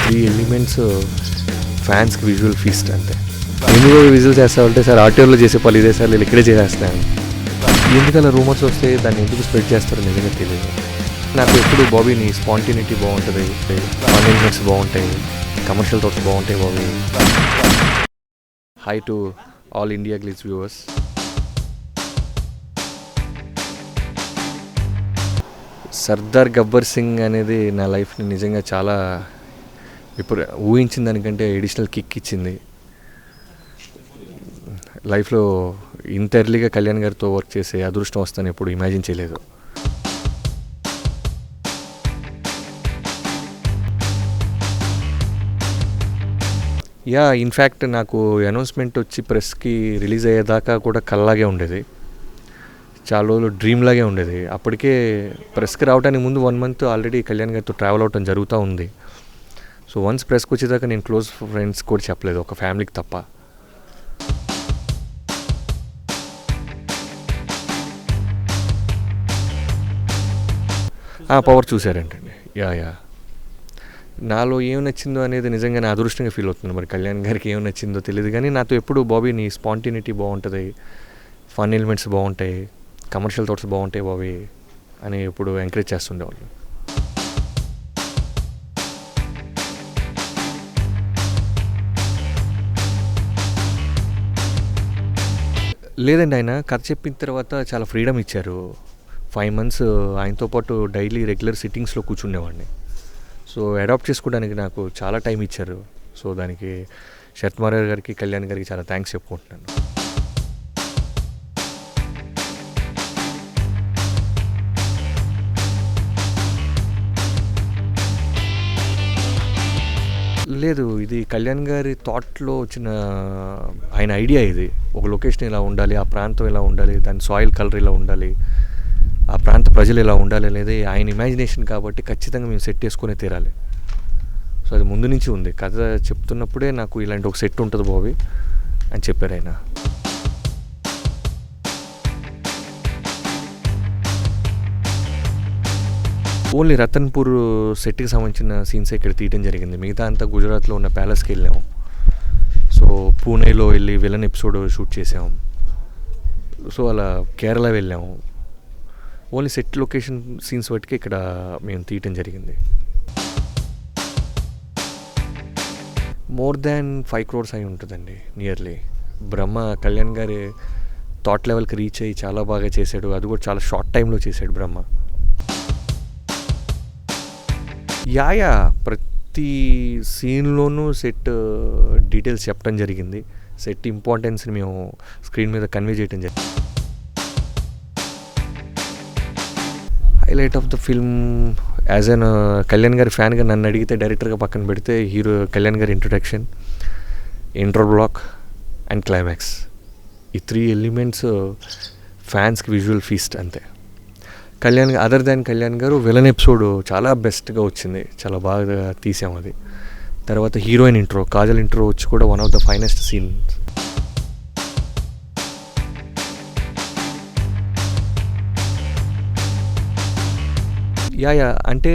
Three elements ఫ్యాన్స్కి visual feast అంతే. ఎందుకు విజువల్ చేస్తామంటే సార్ ఆర్టీఓలో చేసే పని ఇదే సార్, నేను ఇక్కడే చేసేస్తాను. ఎందుకలా రూమర్స్ వస్తే దాన్ని ఎందుకు స్ప్రెడ్ చేస్తారో నిజంగా తెలియదు. నాకు ఎప్పుడు బాబీ నీ స్పాంటినిటీ బాగుంటుంది, ఫన్ ఎలిమెంట్స్ బాగుంటాయి, కమర్షియల్ థాట్స్ బాగుంటాయి Bobby. High to all India glitz viewers. Sardar Gabbar Singh అనేది నా లైఫ్ని నిజంగా చాలా ఇప్పుడు ఊహించిన దానికంటే ఎడిషనల్ కిక్ ఇచ్చింది. లైఫ్లో ఇంత ఎర్లీగా కళ్యాణ్ గారితో వర్క్ చేసే అదృష్టం వస్తాను ఎప్పుడు ఇమాజిన్ చేయలేదు. ఇన్ఫ్యాక్ట్ నాకు అనౌన్స్మెంట్ వచ్చి ప్రెస్కి రిలీజ్ అయ్యేదాకా కూడా కల్లాగే ఉండేది, చాలా రోజులు డ్రీమ్ లాగే ఉండేది. అప్పటికే ప్రెస్కి రావడానికి ముందు 1 month ఆల్రెడీ కళ్యాణ్ గారితో ట్రావెల్ అవటం జరుగుతూ ఉంది. సో వన్స్ ప్రెస్కి వచ్చేదాకా నేను క్లోజ్ ఫ్రెండ్స్ కూడా చెప్పలేదు, ఒక ఫ్యామిలీకి తప్ప. పవర్ చూశారంటండి. నాలో ఏం నచ్చిందో అనేది నిజంగా నా అదృష్టంగా ఫీల్ అవుతుంది. మరి కళ్యాణ్ గారికి ఏం నచ్చిందో తెలియదు, కానీ నాతో ఎప్పుడు బాబీ నీ స్పాంటినిటీ బాగుంటుంది, ఫన్ ఎలిమెంట్స్ బాగుంటాయి, కమర్షియల్ థాట్స్ బాగుంటాయి బాబీ అని ఎప్పుడు ఎంకరేజ్ చేస్తుండేవాళ్ళు. లేదండి, ఆయన కథ చెప్పిన తర్వాత చాలా ఫ్రీడమ్ ఇచ్చారు. 5 months ఆయనతో పాటు డైలీ రెగ్యులర్ సిట్టింగ్స్లో కూర్చుండేవాడిని. సో అడాప్ట్ చేసుకోవడానికి నాకు చాలా టైం ఇచ్చారు. సో దానికి శరత్ మరార్ గారికి, కళ్యాణ్ గారికి చాలా థ్యాంక్స్ చెప్పుకుంటున్నాను. లేదు, ఇది కళ్యాణ్ గారి థాట్లో వచ్చిన ఆయన ఐడియా. ఇది ఒక లొకేషన్ ఇలా ఉండాలి, ఆ ప్రాంతం ఇలా ఉండాలి, దాని సాయిల్ కలర్ ఇలా ఉండాలి, ఆ ప్రాంత ప్రజలు ఇలా ఉండాలి అనేది ఆయన ఇమాజినేషన్. కాబట్టి ఖచ్చితంగా మేము సెట్ చేసుకునే తీరాలి. సో అది ముందు నుంచి ఉంది. కథ చెప్తున్నప్పుడే నాకు ఇలాంటి ఒక సెట్ ఉంటుంది బాబీ అని చెప్పారు ఆయన. ఓన్లీ రతన్పూర్ సెట్కి సంబంధించిన సీన్స్ ఇక్కడ తీయడం జరిగింది. మిగతా అంతా గుజరాత్లో ఉన్న ప్యాలెస్కి వెళ్ళాము. సో పూణేలో వెళ్ళి విలన్ ఎపిసోడ్ షూట్ చేసాము. సో అలా కేరళ వెళ్ళాము. ఓన్లీ సెట్ లొకేషన్ సీన్స్ బట్టి ఇక్కడ మేము తీయటం జరిగింది. మోర్ దాన్ 5 crores అయి ఉంటుందండి నియర్లీ. బ్రహ్మ కళ్యాణ్ గారి థాట్ లెవెల్కి రీచ్ అయ్యి చాలా బాగా చేశాడు. అది కూడా చాలా షార్ట్ టైంలో చేశాడు బ్రహ్మ. ప్రతి సీన్లోనూ సెట్ డీటెయిల్స్ చెప్పడం జరిగింది. సెట్ ఇంపార్టెన్స్ని మేము స్క్రీన్ మీద కన్వే చేయడం జరిగింది. Highlight of the film as an Kalyan గారి ఫ్యాన్గా నన్ను అడిగితే డైరెక్టర్గా పక్కన పెడితే హీరో కళ్యాణ్ గారి introduction, intro block and climax, ఈ 3 ఎలిమెంట్స్ ఫ్యాన్స్కి విజువల్ ఫీస్ట్ అంతే. అదర్ దాన్ కళ్యాణ్ గారు విలన్ ఎపిసోడ్ చాలా బెస్ట్గా వచ్చింది, చాలా బాగా తీసాము అది. తర్వాత హీరోయిన్ ఇంట్రో, కాజల్ ఇంట్రో వచ్చి కూడా one of the finest scenes. అంటే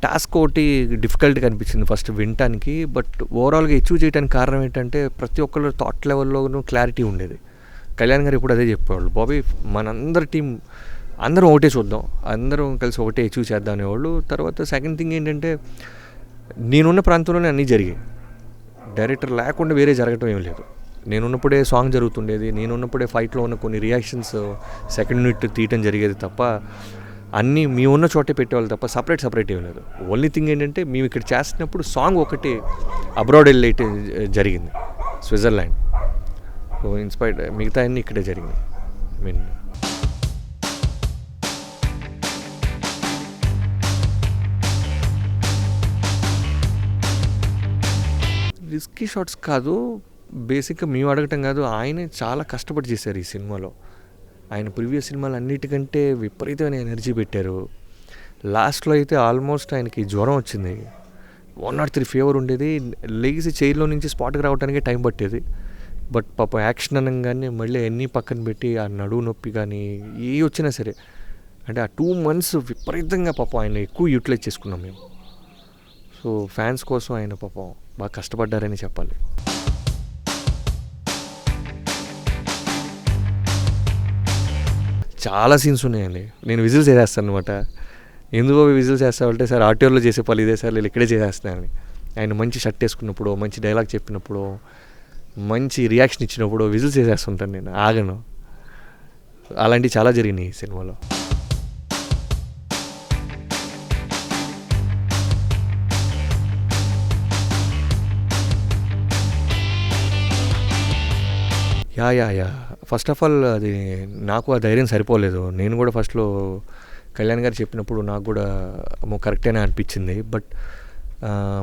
టాస్క్ ఒకటి డిఫికల్ట్గా అనిపించింది ఫస్ట్ వినటానికి. బట్ ఓవరాల్గా అచీవ్ చేయడానికి కారణం ఏంటంటే ప్రతి ఒక్కరు థాట్ లెవెల్లోనూ క్లారిటీ ఉండేది. కళ్యాణ్ గారు ఇప్పుడు అదే చెప్పేవాళ్ళు, బాబీ మనందరి టీం అందరం ఒకటే చూద్దాం, అందరం కలిసి ఒకటే అచీవ్ చేద్దాం అనేవాళ్ళు. తర్వాత సెకండ్ థింగ్ ఏంటంటే నేనున్న ప్రాంతంలోనే అన్నీ జరిగాయి, డైరెక్టర్ లేకుండా వేరే జరగటం ఏం లేదు. నేనున్నప్పుడే సాంగ్ జరుగుతుండేది, నేనున్నప్పుడే ఫైట్లో ఉన్న కొన్ని రియాక్షన్స్ సెకండ్ యూనిట్ తీయటం జరిగేది తప్ప అన్నీ మేము ఉన్న చోటే పెట్టేవాళ్ళు తప్ప సపరేట్ ఏం లేదు. ఓన్లీ థింగ్ ఏంటంటే మేము ఇక్కడ చేస్తున్నప్పుడు సాంగ్ ఒకటి అబ్రాడ్ వెళ్ళి జరిగింది, స్విట్జర్లాండ్. సో ఇన్స్పైర్డ్ మిగతా అన్నీ ఇక్కడే జరిగింది. రిస్కీ షాట్స్ కాదు, బేసిక్గా మేము అడగటం కాదు, ఆయనే చాలా కష్టపడి చేశారు ఈ సినిమాలో. ఆయన ప్రీవియస్ సినిమాలు అన్నిటికంటే విపరీతమైన ఎనర్జీ పెట్టారు. లాస్ట్లో అయితే ఆల్మోస్ట్ ఆయనకి జ్వరం వచ్చింది, 103 ఫీవర్ ఉండేది. లెగిసి చైర్లో నుంచి స్పాట్కి రావడానికే టైం పట్టేది. బట్ పాప యాక్షన్ అనగానే మళ్ళీ అన్నీ పక్కన పెట్టి ఆ నడువు నొప్పి కానీ ఏ వచ్చినా సరే, అంటే ఆ 2 months విపరీతంగా పాప ఆయన ఎక్కువ యూటిలైజ్ చేసుకున్నాం మేము. సో సో ఫ్యాన్స్ కోసం ఆయన పాపం బాగా కష్టపడ్డారని చెప్పాలి. చాలా సీన్స్ ఉన్నాయండి. నేను విజిల్స్ చేసేస్తాను అనమాట. ఎందుకో విజిల్స్ చేస్తామంటే, సార్ ఆర్టీఓలో చేసే పని ఇదే సార్, నేను ఇక్కడే చేసేస్తున్నాను. ఆయన మంచి షర్ట్ వేసుకున్నప్పుడు, మంచి డైలాగ్ చెప్పినప్పుడు, మంచి రియాక్షన్ ఇచ్చినప్పుడు విజిల్స్ చేసేస్తుంటాను, నేను ఆగను. అలాంటివి చాలా జరిగినాయి ఈ సినిమాలో. యా ఫస్ట్ ఆఫ్ ఆల్ అది నాకు ఆ ధైర్యం సరిపోలేదు. నేను కూడా ఫస్ట్లో కళ్యాణ్ గారు చెప్పినప్పుడు నాకు కూడా కరెక్టేనా అనిపించింది. బట్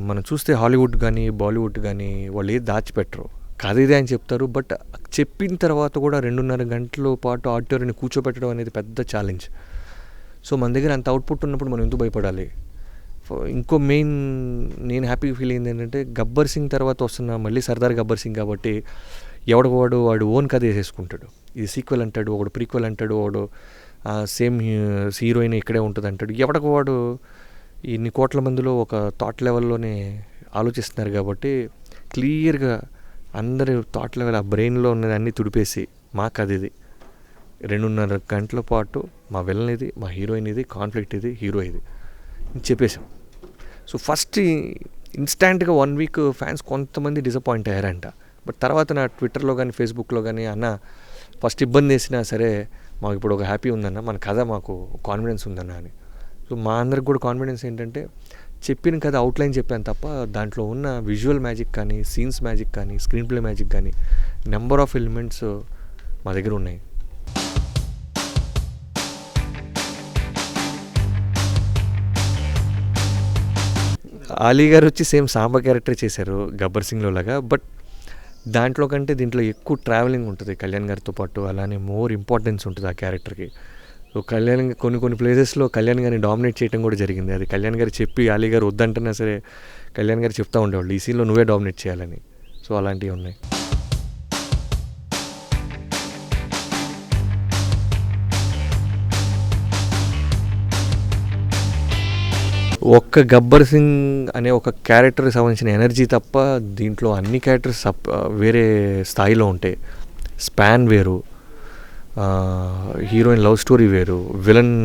మనం చూస్తే హాలీవుడ్ కానీ బాలీవుడ్ కానీ వాళ్ళు ఏది దాచిపెట్టరు, కథ ఇదే అని చెప్తారు. బట్ చెప్పిన తర్వాత కూడా 2.5 గంటల పాటు ఆడిటోరిని కూర్చోబెట్టడం అనేది పెద్ద ఛాలెంజ్. సో మన దగ్గర అంత అవుట్పుట్ ఉన్నప్పుడు మనం ఎందుకు భయపడాలి? ఇంకో మెయిన్ నేను హ్యాపీ ఫీల్ అయింది ఏంటంటే, గబ్బర్ సింగ్ తర్వాత వస్తున్న మళ్ళీ సర్దార్ గబ్బర్ సింగ్ కాబట్టి వాడు ఓన్ కథ వేసేసుకుంటాడు. ఇది సీక్వెల్ అంటాడు, ఒకడు ప్రీక్వెల్ అంటాడు, వాడు సేమ్ హీరోయిన్ ఇక్కడే ఉంటుంది అంటాడు. వాడు ఇన్ని కోట్ల మందిలో ఒక థాట్ లెవెల్లోనే ఆలోచిస్తున్నారు కాబట్టి క్లియర్గా అందరి థాట్ లెవెల్, ఆ బ్రెయిన్లో ఉన్నది అన్నీ తుడిపేసి మా కథ ఇది, 2.5 గంటల పాటు మా విలన్ ఇది, మా హీరోయిన్ ఇది, కాన్ఫ్లిక్ట్ ఇది, హీరో ఇది చెప్పేశాం. సో ఫస్ట్ ఇన్స్టాంట్గా 1 వీక్ ఫ్యాన్స్ కొంతమంది డిసప్పాయింట్ అయ్యారంట. బట్ తర్వాత నా ట్విట్టర్లో కానీ ఫేస్బుక్లో కానీ, అన్న ఫస్ట్ ఇబ్బంది వేసినా సరే మాకు ఇప్పుడు ఒక హ్యాపీ ఉందన్న, మన కథ మాకు కాన్ఫిడెన్స్ ఉందన్న అని. సో మా అందరికి కూడా కాన్ఫిడెన్స్ ఏంటంటే, చెప్పిన కథ అవుట్లైన్ చెప్పాను తప్ప దాంట్లో ఉన్న విజువల్ మ్యాజిక్ కానీ, సీన్స్ మ్యాజిక్ కానీ, స్క్రీన్ ప్లే మ్యాజిక్ కానీ, నెంబర్ ఆఫ్ ఎలిమెంట్స్ మా దగ్గర ఉన్నాయి. అలీ గారు వచ్చి సేమ్ సాంబా క్యారెక్టర్ చేశారు గబ్బర్ సింగ్లో లాగా. బట్ దాంట్లో కంటే దీంట్లో ఎక్కువ ట్రావెలింగ్ ఉంటుంది కళ్యాణ్ గారితో పాటు, అలానే మోర్ ఇంపార్టెన్స్ ఉంటుంది ఆ క్యారెక్టర్కి. సో కళ్యాణ్ కొన్ని ప్లేసెస్లో కళ్యాణ్ గారిని డామినేట్ చేయడం కూడా జరిగింది. అది కళ్యాణ్ గారు చెప్పి అలీ గారు వద్దంటున్నా సరే కళ్యాణ్ గారు చెప్తూ ఉండేవాళ్ళు, ఈ సీన్లో నువ్వే డామినేట్ చేయాలని. సో అలాంటివి ఉన్నాయి. ఒక్క గబ్బర్ సింగ్ అనే ఒక క్యారెక్టర్కి సంబంధించిన ఎనర్జీ తప్ప దీంట్లో అన్ని క్యారెక్టర్స్ వేరే స్థాయిలో ఉంటాయి. స్పాన్ వేరు, హీరోయిన్ లవ్ స్టోరీ వేరు, విలన్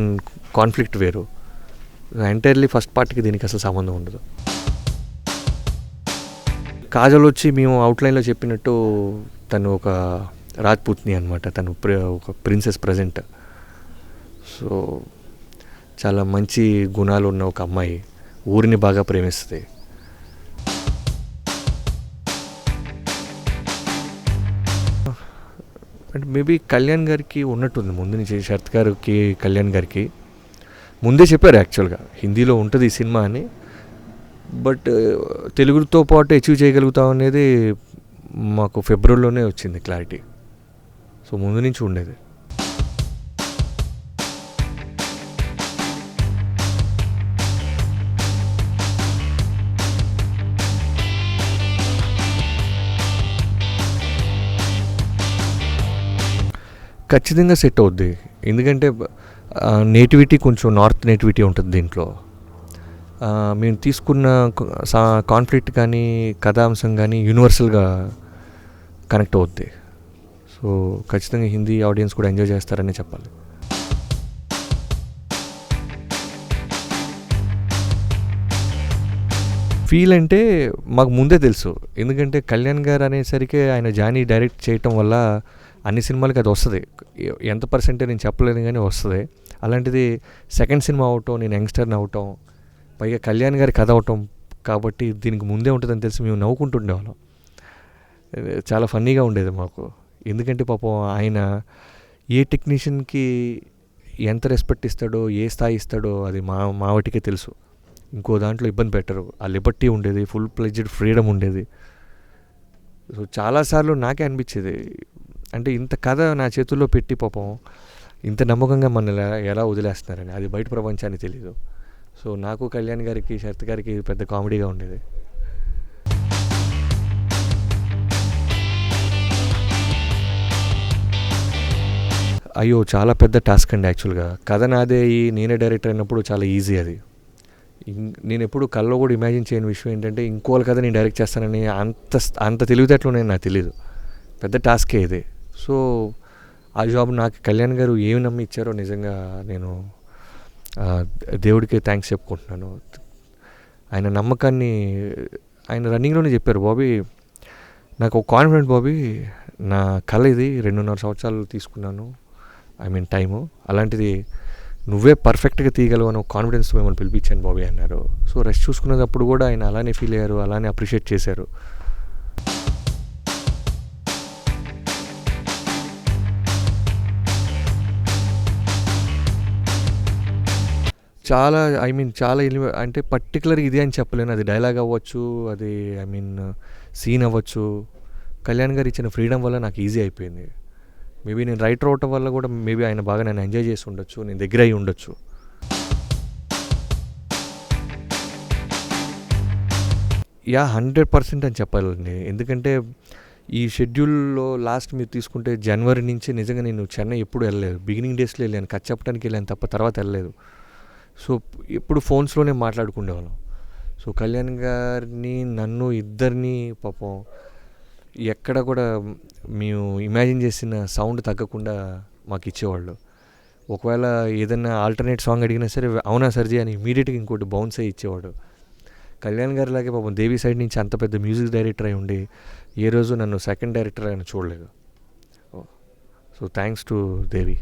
కాన్ఫ్లిక్ట్ వేరు. ఎంటైర్లీ ఫస్ట్ పార్ట్కి దీనికి అసలు సంబంధం ఉండదు. కాజల్ వచ్చి మేము అవుట్లైన్లో చెప్పినట్టు తను ఒక రాజ్పుత్ని అనమాట. తను ఒక ప్రిన్సెస్ ప్రజెంట్. సో చాలా మంచి గుణాలు ఉన్న ఒక అమ్మాయి, ఊరిని బాగా ప్రేమిస్తుంది. అంటే మేబీ కళ్యాణ్ గారికి ఉన్నట్టుంది ముందు నుంచి, శరత్ గారికి కళ్యాణ్ గారికి ముందే చెప్పారు యాక్చువల్గా హిందీలో ఉంటుంది ఈ సినిమా అని. బట్ తెలుగుతో పాటు అచీవ్ చేయగలుగుతాం అనేది మాకు ఫిబ్రవరిలోనే వచ్చింది క్లారిటీ. సో ముందు నుంచి ఉండేది. ఖచ్చితంగా సెట్ అవుద్ది. ఎందుకంటే నేటివిటీ కొంచెం నార్త్ నేటివిటీ ఉంటుంది దీంట్లో. మేము తీసుకున్న కాన్ఫ్లిక్ట్ కానీ కథాంశం కానీ యూనివర్సల్గా కనెక్ట్ అవుద్ది. సో ఖచ్చితంగా హిందీ ఆడియన్స్ కూడా ఎంజాయ్ చేస్తారని చెప్పాలి. ఫీల్ అంటే మాకు ముందే తెలుసు. ఎందుకంటే కళ్యాణ్ గారు అనేసరికి ఆయన జానీ డైరెక్ట్ చేయటం వల్ల అన్ని సినిమాలకి అది వస్తుంది. ఎంత పర్సెంటేజ్ నేను చెప్పలేను కానీ వస్తుంది. అలాంటిది సెకండ్ సినిమా అవటం, నేను యంగ్స్టర్ని అవటం, పైగా కళ్యాణ్ గారి కథ అవటం కాబట్టి దీనికి ముందే ఉంటుందని తెలిసి మేము నవ్వుకుంటుండేవాళ్ళం. చాలా ఫన్నీగా ఉండేది మాకు. ఎందుకంటే పాపం ఆయన ఏ టెక్నీషియన్కి ఎంత రెస్పెక్ట్ ఇస్తాడో, ఏ స్థాయి ఇస్తాడో అది మా వాటికే తెలుసు. ఇంకో దాంట్లో ఇబ్బంది పెట్టరు. ఆ లిబర్టీ ఉండేది, ఫుల్ ప్లెడ్జ్డ్ ఫ్రీడమ్ ఉండేది. సో చాలాసార్లు నాకే అనిపించేది, అంటే ఇంత కథ నా చేతుల్లో పెట్టి పాపం ఇంత నమ్మకంగా మన ఎలా వదిలేస్తున్నారని. అది బయట ప్రపంచానికి తెలీదు. సో నాకు కళ్యాణ్ గారికి, శరత్ గారికి పెద్ద కామెడీగా ఉండేది. అయ్యో చాలా పెద్ద టాస్క్ అండి యాక్చువల్గా. కథ నాదే నేనే డైరెక్టర్ అయినప్పుడు చాలా ఈజీ అది. నేను ఎప్పుడు కల్లో కూడా ఇమాజిన్ చేయని విషయం ఏంటంటే ఇంకోళ్ళ కథ నేను డైరెక్ట్ చేస్తానని అంత తెలివితేటలు నేను నాకు తెలియదు. పెద్ద టాస్కే ఇది. సో ఆ జాబ్ నాకు కళ్యాణ్ గారు ఏమి నమ్మి ఇచ్చారో నిజంగా నేను దేవుడికి థ్యాంక్స్ చెప్పుకుంటున్నాను. ఆయన నమ్మకాన్ని ఆయన రన్నింగ్లోనే చెప్పారు, బాబీ నాకు ఒక కాన్ఫిడెంట్ బాబీ, నా కళ ఇది 2.5 సంవత్సరాలు తీసుకున్నాను, టైము, అలాంటిది నువ్వే పర్ఫెక్ట్గా తీయగలవు అని ఒక కాన్ఫిడెన్స్తో మిమ్మల్ని పిలిపించాను బాబీ అన్నారు. సో రెస్ట్ చూసుకునేటప్పుడు కూడా ఆయన అలానే ఫీల్ అయ్యారు, అలానే అప్రిషియేట్ చేశారు. చాలా చాలా అంటే పర్టికులర్ ఇది అని చెప్పలేను. అది డైలాగ్ అవ్వచ్చు, అది సీన్ అవ్వచ్చు. కళ్యాణ్ గారు ఇచ్చిన ఫ్రీడమ్ వల్ల నాకు ఈజీ అయిపోయింది. మేబీ నేను రైటర్ అవటం వల్ల కూడా మేబీ ఆయన బాగా నన్ను ఎంజాయ్ చేసి ఉండొచ్చు, నేను దగ్గర అయ్యి ఉండొచ్చు. యా 100% అని చెప్పాలండి. ఎందుకంటే ఈ షెడ్యూల్లో లాస్ట్ మీరు తీసుకుంటే జనవరి నుంచి నిజంగా నేను చెన్నై ఎప్పుడు వెళ్ళలేదు. బిగినింగ్ డేస్లో వెళ్ళాను, కథ చెప్పడానికి వెళ్ళాను తప్ప తర్వాత వెళ్ళలేదు. సో ఎప్పుడు ఫోన్స్లోనే మాట్లాడుకునేవాళ్ళం. సో కళ్యాణ్ గారిని నన్ను ఇద్దరిని పాపం ఎక్కడ కూడా మేము ఇమాజిన్ చేసిన సౌండ్ తగ్గకుండా మాకు ఇచ్చేవాళ్ళు. ఒకవేళ ఏదైనా ఆల్టర్నేట్ సాంగ్ అడిగినా సరే అవునా సర్జీ అని ఇమీడియట్గా ఇంకోటి బౌన్స్ అయ్యి ఇచ్చేవాడు. కళ్యాణ్ గారి లాగే పాపం దేవి సైడ్ నుంచి అంత పెద్ద మ్యూజిక్ డైరెక్టర్ అయి ఉండి ఏ రోజు నన్ను సెకండ్ డైరెక్టర్ అయినా చూడలేదు. So thanks to Devi.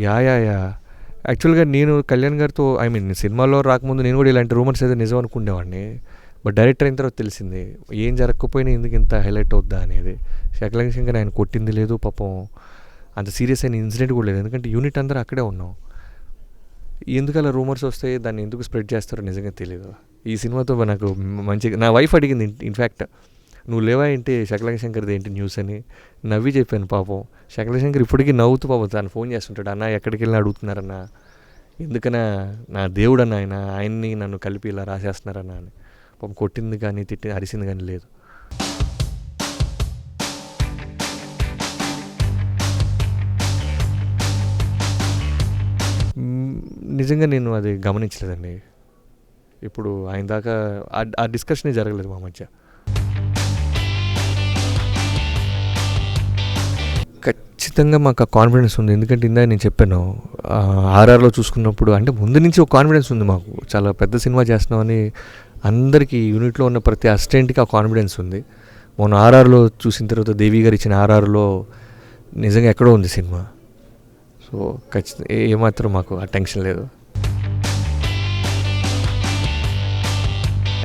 Yeah యాక్చువల్గా నేను కళ్యాణ్ గారితో సినిమాలో రాకముందు నేను కూడా ఇలాంటి రూమర్స్ అయితే నిజం అనుకునేవాడిని. బట్ డైరెక్టర్ అయిన తర్వాత తెలిసింది ఏం జరగకపోయినా ఎందుకు ఇంత హైలైట్ అవుద్దా అనేది. శకలక శంకర్ ఆయన కొట్టింది లేదు, పాపం అంత సీరియస్ అయిన ఇన్సిడెంట్ కూడా లేదు. ఎందుకంటే యూనిట్ అందరూ అక్కడే ఉన్నాం. ఎందుకు అలా రూమర్స్ వస్తాయి, దాన్ని ఎందుకు స్ప్రెడ్ చేస్తారో నిజంగా తెలియదు. ఈ సినిమాతో నాకు మంచిగా నా వైఫ్ అడిగింది ఇన్ఫ్యాక్ట్, నువ్వు లేవా ఏంటి శకలక శంకర్ది ఏంటి న్యూస్ అని. నవ్వి చెప్పాను. పాపం శకలక శంకర్ ఇప్పటికీ నవ్వుతూ పాపం తను ఫోన్ చేస్తుంటాడు, అన్న ఎక్కడికి వెళ్ళినా అడుగుతున్నారన్న, ఎందుకన్నా నా దేవుడు అన్న ఆయన్ని నన్ను కలిపి ఇలా రాసేస్తున్నారన్న అని. పాపం కొట్టింది కానీ అరిసింది కానీ లేదు. నిజంగా నేను అది గమనించలేదండి. ఇప్పుడు ఆయన దాకా ఆ డిస్కషనే జరగలేదు మా మధ్య. ఖచ్చితంగా మాకు ఆ కాన్ఫిడెన్స్ ఉంది. ఎందుకంటే ఇందాక నేను చెప్పాను, ఆర్ఆర్లో చూసుకున్నప్పుడు అంటే ముందు నుంచి ఒక కాన్ఫిడెన్స్ ఉంది మాకు, చాలా పెద్ద సినిమా చేస్తున్నామని అందరికీ యూనిట్లో ఉన్న ప్రతి అసిస్టెంట్కి ఆ కాన్ఫిడెన్స్ ఉంది. మొన్న ఆర్ఆర్లో చూసిన తర్వాత దేవి గారు ఇచ్చిన ఆర్ఆర్లో నిజంగా ఎక్కడో ఉంది సినిమా. సో ఖచ్చితంగా ఏమాత్రం మాకు ఆ టెన్షన్ లేదు.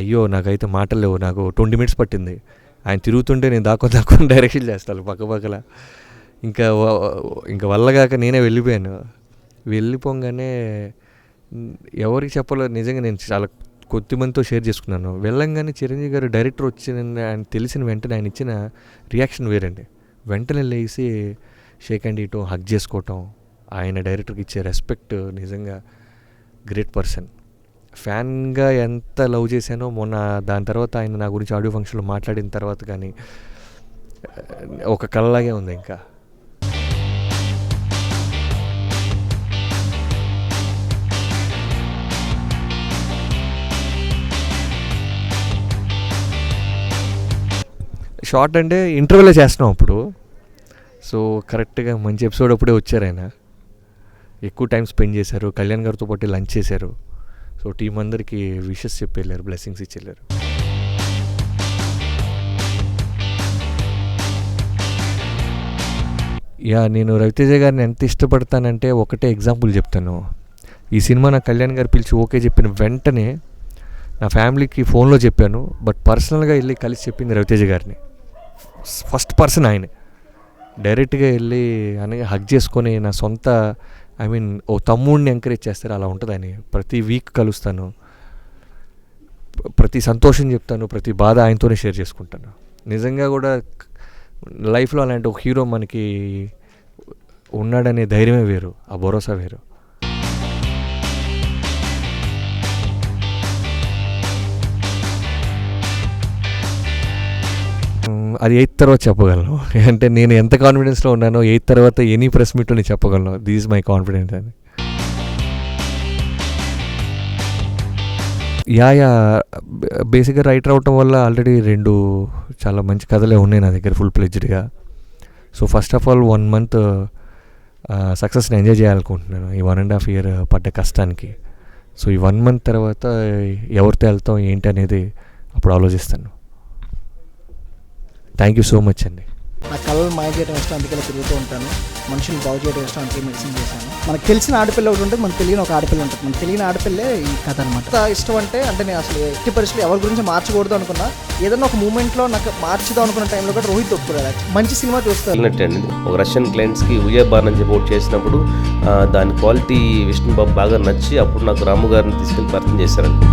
అయ్యో నాకైతే మాటలు లేవు. నాకు 20 minutes పట్టింది. ఆయన తిరుగుతుంటే నేను దాక్కొని డైరెక్షన్ చేస్తాను పక్కపక్కల. ఇంకా వల్లగాక నేనే వెళ్ళిపోయాను. వెళ్ళిపోగానే ఎవరికి చెప్పలేదు. నిజంగా నేను చాలా కొద్ది మందితో షేర్ చేసుకున్నాను. వెళ్ళంగానే చిరంజీవి గారు డైరెక్టర్ వచ్చిన ఆయన తెలిసిన వెంటనే ఆయన ఇచ్చిన రియాక్షన్ వేరండి. వెంటనే లేచి షేక్ హ్యాండ్ ఇవ్వటం, హగ్ చేసుకోవటం, ఆయన డైరెక్టర్కి ఇచ్చే రెస్పెక్ట్ నిజంగా గ్రేట్ పర్సన్. ఫ్యాన్గా ఎంత లవ్ చేశానో మొన్న దాని తర్వాత ఆయన నా గురించి ఆడియో ఫంక్షన్లో మాట్లాడిన తర్వాత కానీ ఒక కళలాగే ఉంది. ఇంకా షార్ట్ అంటే ఇంటర్వ్యూలో చేస్తున్నాం అప్పుడు. సో కరెక్ట్గా మంచి ఎపిసోడ్ అప్పుడే వచ్చారు ఆయన. ఎక్కువ టైం స్పెండ్ చేశారు, కళ్యాణ్ గారితో పాటు లంచ్ చేశారు. సో టీం అందరికీ విషెస్ చెప్పి వెళ్ళారు, బ్లెస్సింగ్స్ ఇచ్చి వెళ్ళారు. నేను రవితేజ గారిని ఎంత ఇష్టపడతానంటే ఒకటే ఎగ్జాంపుల్ చెప్తాను. ఈ సినిమా నా కళ్యాణ్ గారు పిలిచి ఓకే చెప్పిన వెంటనే నా ఫ్యామిలీకి ఫోన్లో చెప్పాను. బట్ పర్సనల్గా వెళ్ళి కలిసి చెప్పింది రవితేజ గారిని. ఫస్ట్ పర్సన్ ఆయనే. డైరెక్ట్గా వెళ్ళి అని హగ్ చేసుకొని నా సొంత ఓ తమ్ముడిని ఎంకరేజ్ చేస్తారు, అలా ఉంటుంది ఆయన. ప్రతి వీక్ కలుస్తాను, ప్రతి సంతోషం చెప్తాను, ప్రతి బాధ ఆయనతోనే షేర్ చేసుకుంటాను. నిజంగా కూడా లైఫ్లో అలాంటి ఒక హీరో మనకి ఉన్నాడనే ధైర్యమే వేరు, ఆ భరోసా వేరు. అది 8th తర్వాత చెప్పగలను. అంటే నేను ఎంత కాన్ఫిడెన్స్లో ఉన్నానో 8th తర్వాత ఎనీ ప్రెస్ మీట్లో నేను చెప్పగలను దిస్ ఈజ్ మై కాన్ఫిడెన్స్ అని. యా బేసిక్గా రైటర్ అవటం వల్ల ఆల్రెడీ 2 చాలా మంచి కథలే ఉన్నాయి నా దగ్గర ఫుల్ ప్లెడ్జ్డ్గా. So first of all 1 month సక్సెస్ని ఎంజాయ్ చేయాలనుకుంటున్నాను ఈ 1.5 year పడ్డ కష్టానికి. సో ఈ 1 month తర్వాత ఎవరితో వెళ్తాం ఏంటి అనేది అప్పుడు ఆలోచిస్తాను. థ్యాంక్ యూ సో మచ్ అండి. నా కళలు మాయ చేయడం ఇష్టం, అందుకే తిరుగుతూ ఉంటాను. మనుషులు బాగు చేయడం ఇష్టం, అందుకే మెడిసిన్ చేశాను. మనకు తెలిసిన ఆడపిల్ల ఒకటి ఉంటుంది, మనకు తెలియని ఒక ఆడపిల్ల ఉంటుంది. మనకు తెలియని ఆడపిల్లే ఈ కథ అనమాట. ఇష్టం అంటే నేను అసలు ఎట్టి పరిస్థితులు ఎవరి గురించి మార్చకూడదు అనుకున్నా, ఏదైనా ఒక మూమెంట్లో నాకు మార్చుదాం అనుకున్న టైంలో కూడా రోహిత్ ఒప్పుకోలేదు. మంచి సినిమా చూస్తాను. ఒక రష్యన్ క్లయింట్స్కి ఉయే బార్ నుంచి పోట్ చేసినప్పుడు దాని క్వాలిటీ విష్ణుబాబు బాగా నచ్చి అప్పుడు నాకు రాము గారిని తీసుకెళ్ళి పరిచయం చేశారండి.